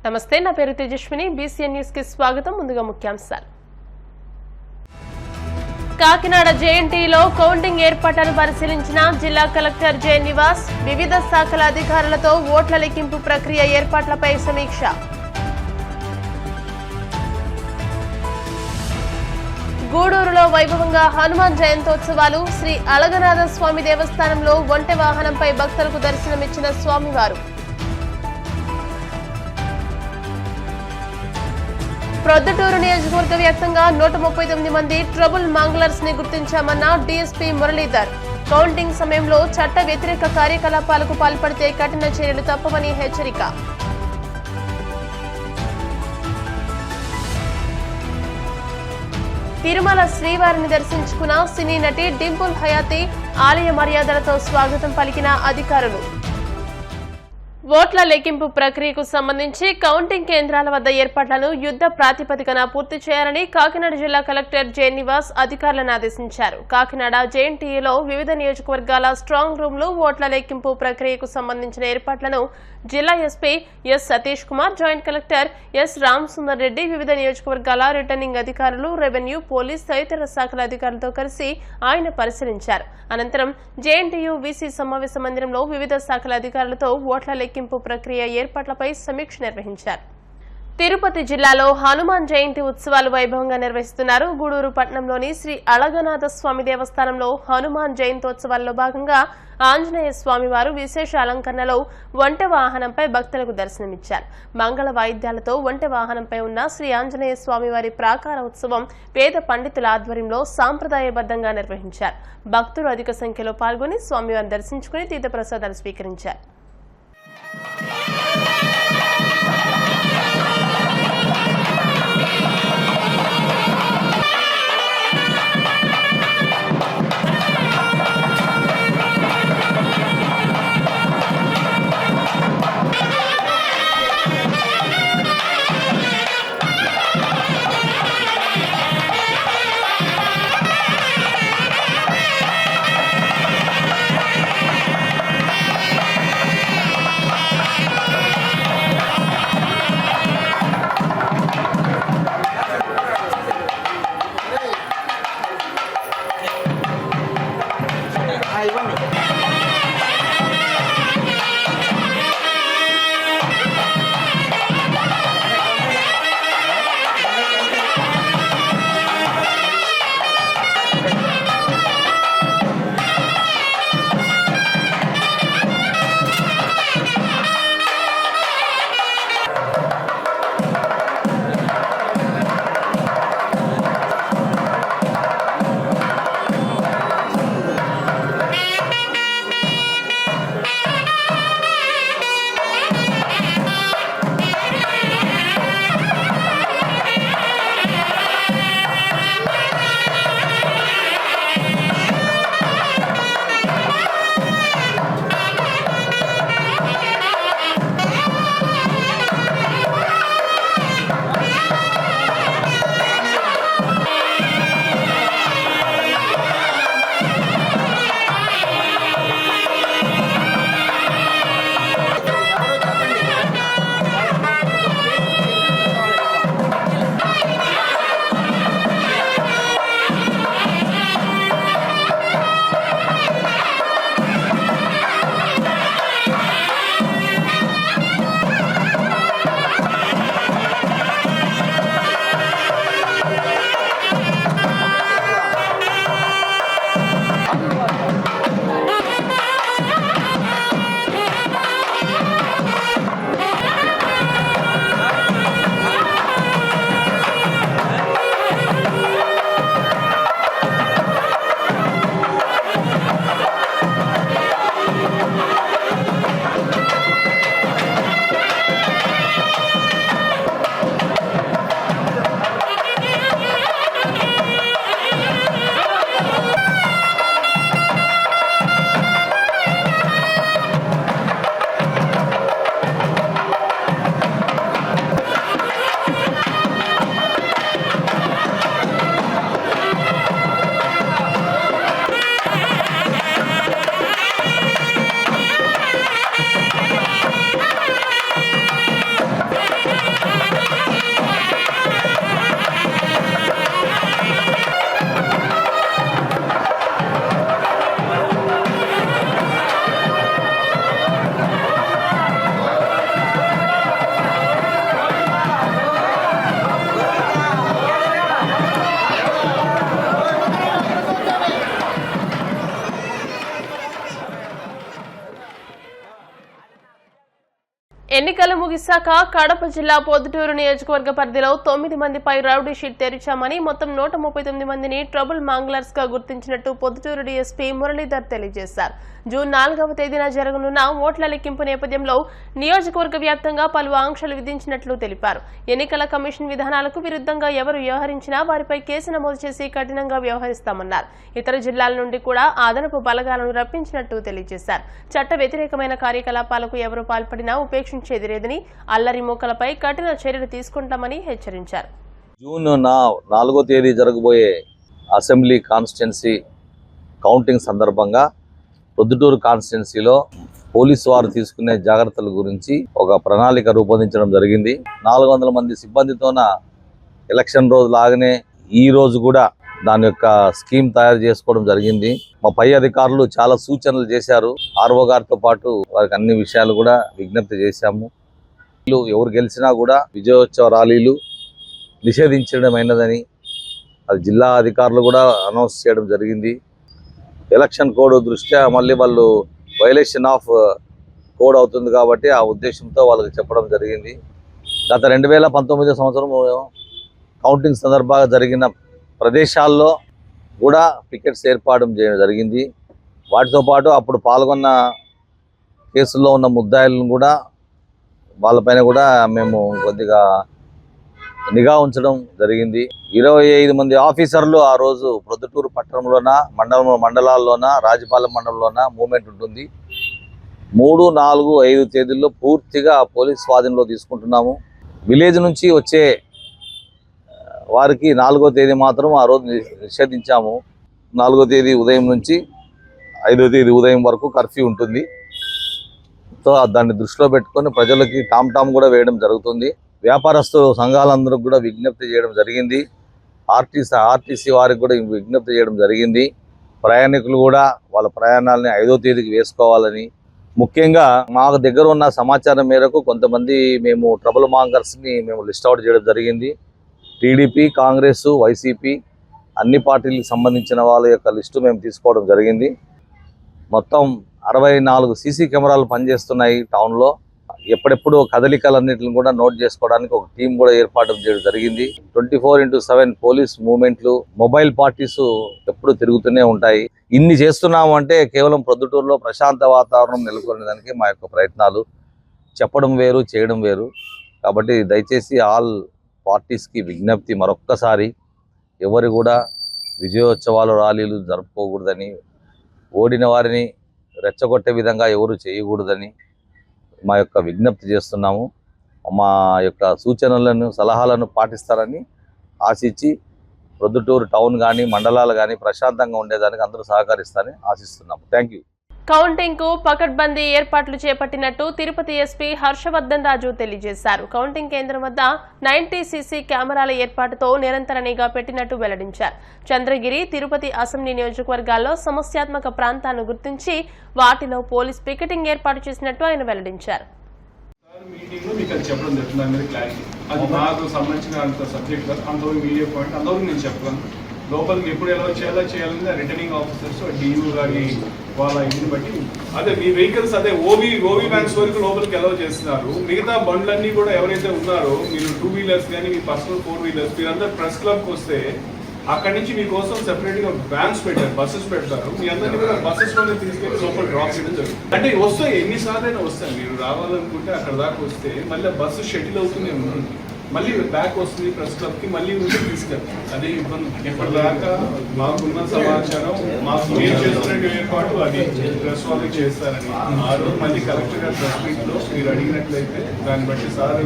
నమస్తే, నా పేరు తేజస్విని. బీసీఎన్ న్యూస్ కి స్వాగతం. ముందుగా ముఖ్యాంశాలు. కాకినాడ జేఎన్టీలో కౌంటింగ్ ఏర్పాట్లను పరిశీలించిన జిల్లా కలెక్టర్ జె నివాస్. వివిధ శాఖల అధికారులతో ఓట్ల లెక్కింపు ప్రక్రియ ఏర్పాట్లపై సమీక్ష. గూడూరులో వైభవంగా హనుమాన్ జయంతోత్సవాలు. శ్రీ అళగనాథ స్వామి దేవస్థానంలో ఒంటె వాహనంపై భక్తులకు దర్శనమిచ్చిన స్వామివారు. ప్రొద్దుటూరు నియోజకవర్గ వ్యాప్తంగా 139 మంది ట్రబుల్ మాంగ్లర్స్ ని గుర్తించామన్న డీఎస్పీ మురళీధర్. కౌంటింగ్ సమయంలో చట్ట వ్యతిరేక కార్యకలాపాలకు పాల్పడితే కఠిన చర్యలు తప్పవని హెచ్చరిక. తిరుమల శ్రీవారిని దర్శించుకున్న సినీ నటి డింపుల్ హయాతి. ఆలయ మర్యాదలతో స్వాగతం పలికిన అధికారులు. ఓట్ల లెక్కింపు ప్రక్రియకు సంబంధించి కౌంటింగ్ కేంద్రాల వద్ద ఏర్పాట్లను యుద్ధ ప్రాతిపదికన పూర్తి చేయాలని కాకినాడ జిల్లా కలెక్టర్ జె నివాస్ అధికారులను ఆదేశించారు. కాకినాడ జేఎన్టీయూలో వివిధ నియోజకవర్గాల స్ట్రాంగ్ రూమ్లు ఓట్ల లెక్కింపు ప్రక్రియకు సంబంధించిన ఏర్పాట్లను జిల్లా SP yes Satish Kumar, joint collector S Ramasundar Reddy, వివిధ నియోజకవర్గాల రిటర్నింగ్ అధికారులు, రెవెన్యూ, పోలీస్ తదితర శాఖల అధికారులతో కలిసి ఆయన పరిశీలించారు. అనంతరం జేఎన్టీయూ వీసీ సమావేశ మందిరంలో వివిధ శాఖల అధికారులతో ఓట్ల లెక్కింపు ప్రక్రియ ఏర్పాట్లపై సమీక్ష నిర్వహించారు. తిరుపతి జిల్లాలో హనుమాన్ జయంతి ఉత్సవాలు వైభవంగా నిర్వహిస్తున్నారు. గూడూరు పట్టణంలోని శ్రీ అళగనాథ స్వామి దేవస్థానంలో హనుమాన్ జయంతోత్సవాల్లో భాగంగా ఆంజనేయ స్వామివారు విశేష అలంకరణలో ఒంటె వాహనంపై భక్తులకు దర్శనమిచ్చారు. మంగళ వాయిద్యాలతో ఒంటె వాహనంపై ఉన్న శ్రీ ఆంజనేయ స్వామివారి ప్రాకార ఉత్సవం పేద పండితుల ఆధ్వర్యంలో సాంప్రదాయబద్ధంగా నిర్వహించారు. భక్తులు అధిక సంఖ్యలో పాల్గొని స్వామివారిని దర్శించుకుని తీర్థ ప్రసాదాలు స్వీకరించారు. ఎన్నికలు ముగిశాక కడప జిల్లా పొద్దుటూరు నియోజకవర్గ పరిధిలో 9 మందిపై రౌడీ షీట్ తెరిచామని మొత్తం 139 మందిని ట్రబుల్ మాంగ్లర్స్ గా గుర్తించినట్టు పొద్దుటూరు డీఎస్పీ మురళీధర్ తెలియజేశారు. జూన్ 4వ తేదీన జరగనున్న ఓట్ల లెక్కింపు నేపథ్యంలో నియోజకవర్గ వ్యాప్తంగా పలు ఆంక్షలు విధించినట్లు తెలిపారు. ఎన్నికల కమిషన్ విధానాలకు విరుద్ధంగా ఎవరు వ్యవహరించినా వారిపై కేసు నమోదు చేసి కఠినంగా వ్యవహరిస్తామన్నారు. ఇతర జిల్లాల నుండి కూడా అదనపు బలగాలను రప్పించినట్టు తెలియజేశారు. చట్ట వ్యతిరేకమైన కార్యకలాపాలకు ఎవరు పాల్పడినా ఉపేక్షించేది లేదని, అల్లరి మూకలపై కఠిన చర్యలు తీసుకుంటామని హెచ్చరించారు. జూన్ 4వ తేదీ జరగబోయే అసెంబ్లీ కాన్స్టిట్యున్సీ కౌంటింగ్ సందర్భంగా పొద్దుటూరు కాన్స్టిట్యున్సీలో పోలీసు వారు తీసుకునే జాగ్రత్తల గురించి ఒక ప్రణాళిక రూపొందించడం జరిగింది. 400 మంది సిబ్బందితోన ఎలక్షన్ రోజు లాగానే ఈ రోజు కూడా దాని యొక్క స్కీమ్ తయారు చేసుకోవడం జరిగింది. మా పై అధికారులు చాలా సూచనలు చేశారు. ఆర్ఓ గారితో పాటు వారికి అన్ని విషయాలు కూడా విజ్ఞప్తి చేశాము. ఎవరు గెలిచినా కూడా విజయోత్సవ ర్యాలీలు నిషేధించడమైనదని అది జిల్లా అధికారులు కూడా అనౌన్స్ చేయడం జరిగింది. ఎలక్షన్ కోడ్ దృష్ట్యా మళ్ళీ వాళ్ళు వైలేషన్ ఆఫ్ కోడ్ అవుతుంది కాబట్టి ఆ ఉద్దేశంతో వాళ్ళకి చెప్పడం జరిగింది. గత 2019 సంవత్సరం కౌంటింగ్ సందర్భంగా జరిగిన ప్రదేశాల్లో కూడా పికెట్స్ ఏర్పాటు చేయడం జరిగింది. వాటితో పాటు అప్పుడు పాల్గొన్న కేసుల్లో ఉన్న ముద్దాయిలను కూడా వాళ్ళపైన కూడా మేము కొద్దిగా నిఘా ఉంచడం జరిగింది. 25 మంది ఆఫీసర్లు ఆ రోజు ప్రొద్దుటూరు పట్టణంలోన మండలాల్లోన రాజపాలెం మండలంలోన మూవ్మెంట్ ఉంటుంది. 3, 4, 5 తేదీల్లో పూర్తిగా పోలీస్ స్వాధీనంలో తీసుకుంటున్నాము. విలేజ్ నుంచి వచ్చే వారికి 4వ తేదీ మాత్రం ఆ రోజు నిషేధించాము. 4వ తేదీ ఉదయం నుంచి 5వ తేదీ ఉదయం వరకు కర్ఫ్యూ ఉంటుంది. సో దాన్ని దృష్టిలో పెట్టుకొని ప్రజలకి టామ్ కూడా వేయడం జరుగుతుంది. వ్యాపారస్తు సంఘాలందరూ కూడా విజ్ఞప్తి చేయడం జరిగింది. ఆర్టీసీ వారికి కూడా విజ్ఞప్తి చేయడం జరిగింది. ప్రయాణికులు కూడా వాళ్ళ ప్రయాణాలని 5వ తేదీకి వేసుకోవాలని, ముఖ్యంగా మాకు దగ్గర ఉన్న సమాచారం మేరకు కొంతమంది మేము ట్రబుల్ మాంగర్స్ని మేము లిస్ట్ అవుట్ చేయడం జరిగింది. టీడీపీ, కాంగ్రెస్, వైసీపీ అన్ని పార్టీలకు సంబంధించిన వాళ్ళ యొక్క లిస్టు మేము తీసుకోవడం జరిగింది. మొత్తం 64 సీసీ కెమెరాలు పనిచేస్తున్నాయి టౌన్లో. ఎప్పుడెప్పుడు కదలికలన్నింటిని కూడా నోట్ చేసుకోవడానికి ఒక టీం కూడా ఏర్పాటు చేయడం జరిగింది. 24/7 పోలీస్ మూవ్మెంట్లు, మొబైల్ పార్టీస్ ఎప్పుడు తిరుగుతూనే ఉంటాయి. ఇన్ని చేస్తున్నాము అంటే కేవలం ప్రొద్దుటూరులో ప్రశాంత వాతావరణం నెలకొనేదానికి మా యొక్క ప్రయత్నాలు. చెప్పడం వేరు, చేయడం వేరు. కాబట్టి దయచేసి ఆల్ పార్టీస్కి విజ్ఞప్తి మరొక్కసారి, ఎవరు కూడా విజయోత్సవాలు ర్యాలీలు జరుపుకోకూడదని, ఓడిన వారిని రెచ్చగొట్టే విధంగా ఎవరు చేయకూడదని మా యొక్క విజ్ఞప్తి చేస్తున్నాము. మా యొక్క సూచనలను, సలహాలను పాటిస్తారని ఆశించి ప్రొద్దుటూరు టౌన్ కానీ మండలాలు కానీ ప్రశాంతంగా ఉండేదానికి అందరూ సహకరిస్తారని ఆశిస్తున్నాము. Thank you. కౌంటింగ్ కు పకడ్బందీ ఏర్పాట్లు చేపట్టినట్టు తిరుపతి ఎస్పీ హర్షవర్ధన్ రాజు తెలియజేశారు. కౌంటింగ్ కేంద్రం వద్ద 90 సీసీ కెమెరాల ఏర్పాటుతో నిరంతర నిఘా పెట్టినట్టు వెల్లడించారు. చంద్రగిరి, తిరుపతి అసెంబ్లీ నియోజకవర్గాల్లో సమస్యాత్మక ప్రాంతాలను గుర్తించి వాటిలో పోలీస్ పికెటింగ్ ఏర్పాటు చేసినట్టు ఆయన వెల్లడించారు. లోపలికి ఎప్పుడు ఎలా చేయాలని రిటర్నింగ్ ఆఫీసర్స్ డియూ గారి వాళ్ళ ఇంటిని బట్టి అదే మీ వెహికల్స్ అదే ఓవీ వ్యాన్స్ వరకు లోపలికి ఎలా చేస్తున్నారు. మిగతా బండ్లన్నీ కూడా ఎవరైతే ఉన్నారో మీరు 2 వీలర్స్ కానీ మీ పర్సనల్ 4 వీలర్స్ మీరందరూ ప్రెస్ క్లబ్కి వస్తే అక్కడి నుంచి మీకోసం సెపరేట్గా వ్యాన్స్ పెట్టారు, బస్సెస్ పెడతారు. మీ అందరినీ కూడా బస్సెస్లోనే తీసుకెళ్ళి లోపల డ్రాప్ చేయడం జరుగుతుంది. అంటే వస్తాయి, ఎన్నిసార్లు అయినా వస్తాయి. మీరు రావాలనుకుంటే అక్కడ దాకా వస్తే మళ్ళీ బస్సు షటిల్ అవుతూనే ఉంటుంది. మళ్ళీ బ్యాక్ వస్తుంది ప్రెస్ క్లబ్కి, మళ్ళీ ఉంటే తీసుకెళ్తాం. అదే ఇబ్బంది. ఇప్పటిదాకా మాకున్న సమాచారం, మాకు మీరు చేస్తున్న ఏర్పాటు అది ప్రెస్ వాళ్ళకి చేస్తారని. ఆ రోజు మళ్ళీ కలెక్టర్ గారి ప్రెస్ మీట్లో మీరు అడిగినట్లయితే దాన్ని బట్టి సార్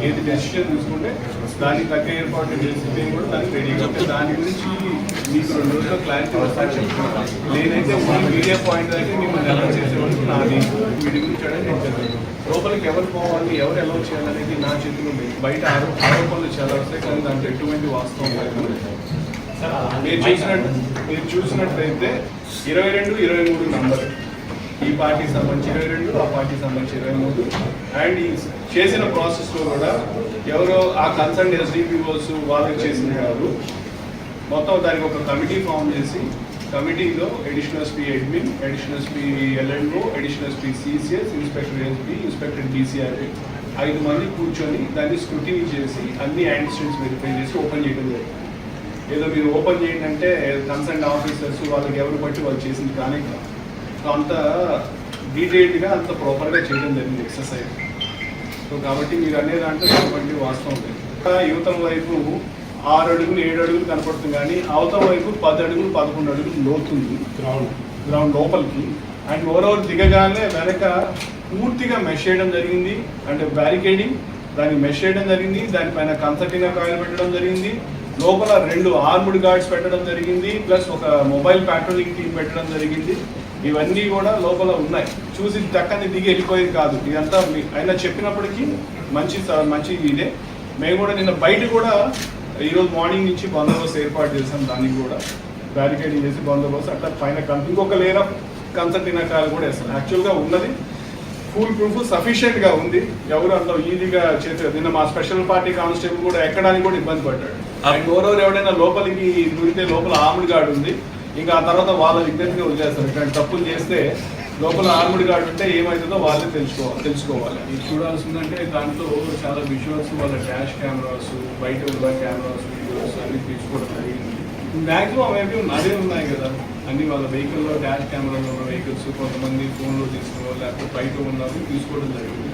ఏది డెసిషన్ తీసుకుంటే దానికి తగ్గ ఏర్పాటు చేసి మేము కూడా దానికి రెడీగా ఉంటే దాని గురించి మీకు 2 రోజుల్లో క్లారిటీ వస్తారని చెప్తున్నాను. నేనైతే మీడియా పాయింట్ అయితే మిమ్మల్ని ఎలా చేసేవాళ్ళు నాది వీడి గురించి అడగండి. లోపలికి ఎవరు పోవాలి, ఎవరు ఎలా చేయాలనేది నా చేతిలో లేదు. బయట ఆరోపణలు చాలా వస్తాయి, కానీ దాంట్లో ఎటువంటి వాస్తవం లేదు. మీరు చూసినట్లయితే 22, 23 నంబర్ ఈ పార్టీకి సంబంధించి 22, ఆ పార్టీకి సంబంధించి 23. అండ్ ఈ చేసిన ప్రాసెస్లో కూడా ఎవరో ఆ కన్సర్న్ ఎస్డిపిఓస్ వాళ్ళకి చేసింది కాదు. మొత్తం దానికి ఒక కమిటీ ఫామ్ చేసి కమిటీలో additional SP admin, additional SP L and O, additional SP CCS, inspector SP, inspector DCRP 5 మంది కూర్చొని దాన్ని స్క్రూటినీ చేసి అన్ని యాంటిసిడెంట్స్ వెరిఫై చేసి ఓపెన్ చేయడం జరిగింది. ఏదో మీరు ఓపెన్ చేయండి అంటే కన్సర్న్ ఆఫీసర్స్ వాళ్ళకి ఎవరు బట్టి వాళ్ళు చేసింది కానీ సో అంత డీటెయిల్డ్గా అంత ప్రాపర్గా చేయడం జరిగింది ఎక్సర్సైజ్. సో కాబట్టి మీరు అనే దాంట్లో ఎటువంటి వాస్తవం లేదు. యువతల వైపు 6 అడుగులు 7 అడుగులు కనపడుతుంది కానీ అవతల వైపు 10 అడుగులు 11 అడుగులు లోతుంది గ్రౌండ్ లోపలికి. అండ్ ఓవరాల్ దిగగానే వెనక పూర్తిగా మెష్ చేయడం జరిగింది. అంటే బ్యారికేడింగ్ దాన్ని మెష్ చేయడం జరిగింది. దానిపైన కన్సర్టినా కాయిల్ పెట్టడం జరిగింది. లోపల 2 ఆర్మ్డ్ గార్డ్స్ పెట్టడం జరిగింది. ప్లస్ ఒక మొబైల్ ప్యాట్రోలింగ్ టీం పెట్టడం జరిగింది. ఇవన్నీ కూడా లోపల ఉన్నాయి. చూసి దక్కని దిగి వెళ్ళిపోయేది కాదు. ఇదంతా ఆయన చెప్పినప్పటికీ మంచి ఇదే. మేము కూడా నిన్న బయట కూడా ఈరోజు మార్నింగ్ నుంచి బందోబస్తు ఏర్పాటు చేసాం. దానికి కూడా బ్యారికేడింగ్ చేసి బందోబస్తు అట్లా పైన ఇంకొక లేయర్ ఆఫ్ కన్సర్టినా కాయిల్ కూడా వేస్తాం. యాక్చువల్గా ఉన్నది ఫుల్ ప్రూఫ్ సఫిషియెంట్గా ఉంది. ఎవరు అంత ఈజీగా చేస్తారు. నిన్న మా స్పెషల్ పార్టీ కానిస్టేబుల్ కూడా ఎక్కడానికి కూడా ఇబ్బంది పడ్డాడు. అండ్ ఓవర్ ఎవరైనా లోపలికి దూరితే లోపల ఆర్మ్డ్ గార్డ్ ఉంది. ఇంకా ఆ తర్వాత వాళ్ళ విజ్ఞతగా వదిలేస్తారు. ఇట్లాంటి తప్పులు చేస్తే లోపల ఆర్మ్డ్ గార్డ్ ఉంటే ఏమవుతుందో వాళ్ళే తెలుసుకోవాలి. ఇది చూడాల్సిందంటే దాంట్లో చాలా విజువల్స్, వాళ్ళ డాష్ కెమెరాస్, బయట ఉన్న కెమెరాస్, వీడియోస్ అన్ని తీసుకోవడం జరిగింది. మ్యాక్సిమం అవి అదే ఉన్నాయి కదా అన్ని. వాళ్ళ వెహికల్లో డాష్ కెమెరాలో ఉన్న వెహికల్స్, కొంతమంది ఫోన్లో తీసుకున్న లేకపోతే బయట ఉన్నవి తీసుకోవడం జరిగింది.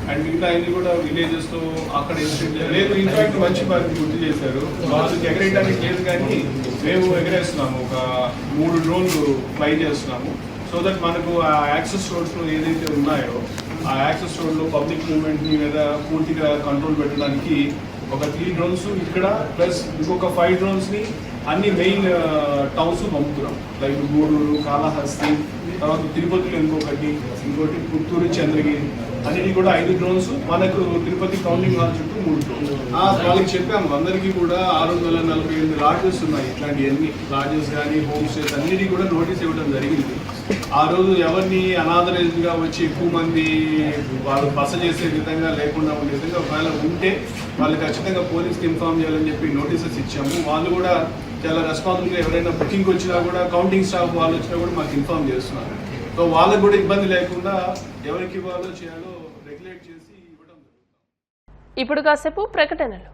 అండ్ మిగతా అన్ని కూడా విలేజెస్లో అక్కడ ఇన్సిడెంట్ లేదు. ఇన్ఫాక్ట్ మంచి పని గుర్తు చేశారు. వాళ్ళకి ఎగరేయడానికి లేదు కానీ మేము ఎగరేస్తున్నాము. ఒక 3 డ్రోన్లు ఫ్లై చేస్తున్నాము. సో దట్ మనకు ఆ యాక్సెస్ రోడ్స్లో ఏదైతే ఉన్నాయో ఆ యాక్సెస్ రోడ్లో పబ్లిక్ మూవ్మెంట్ మీద పూర్తిగా కంట్రోల్ పెట్టడానికి ఒక 3 డ్రోన్స్ ఇక్కడ ప్లస్ ఇంకొక 5 డ్రోన్స్ని అన్ని మెయిన్ టౌన్స్ పంపుతున్నాం. లైక్ గూడూరు, కాళహస్తి, తర్వాత తిరుపతిలో ఇంకోటి పుత్తూరు, చంద్రగిరి అన్నిటి కూడా 5 డ్రోన్స్. మనకు తిరుపతి కౌంటింగ్ హాల్ చుట్టూ 3 డ్రోన్స్. వాళ్ళకి చెప్పాము అందరికీ కూడా 648 లాడ్జెస్ ఉన్నాయి. ఇట్లాంటివన్నీ లాడ్జెస్ కానీ హోమ్ స్టేస్ అన్నిటికీ కూడా నోటీస్ ఇవ్వడం జరిగింది. ఆ రోజు ఎవరిని అనాథరైజ్డ్గా వచ్చి ఎక్కువ మంది వాళ్ళు బస చేసే విధంగా లేకుండా ఉండే విధంగా ఒకవేళ ఉంటే వాళ్ళు ఖచ్చితంగా పోలీస్కి ఇన్ఫార్మ్ చేయాలని చెప్పి నోటీసెస్ ఇచ్చాము. వాళ్ళు కూడా చాలా రెస్పాన్సిబుల్గా ఎవరైనా బుకింగ్ వచ్చినా కూడా కౌంటింగ్ స్టాఫ్ వాళ్ళు వచ్చినా కూడా మాకు ఇన్ఫార్మ్ చేస్తున్నారు. సో వాళ్ళకు కూడా ఇబ్బంది లేకుండా ఎవరికి ఇవ్వాలో చేయాలో రెగ్యులేట్ చేసి ఇవ్వడం జరుగుతుంది. ఇప్పుడు కాసేపు ప్రకటనలు.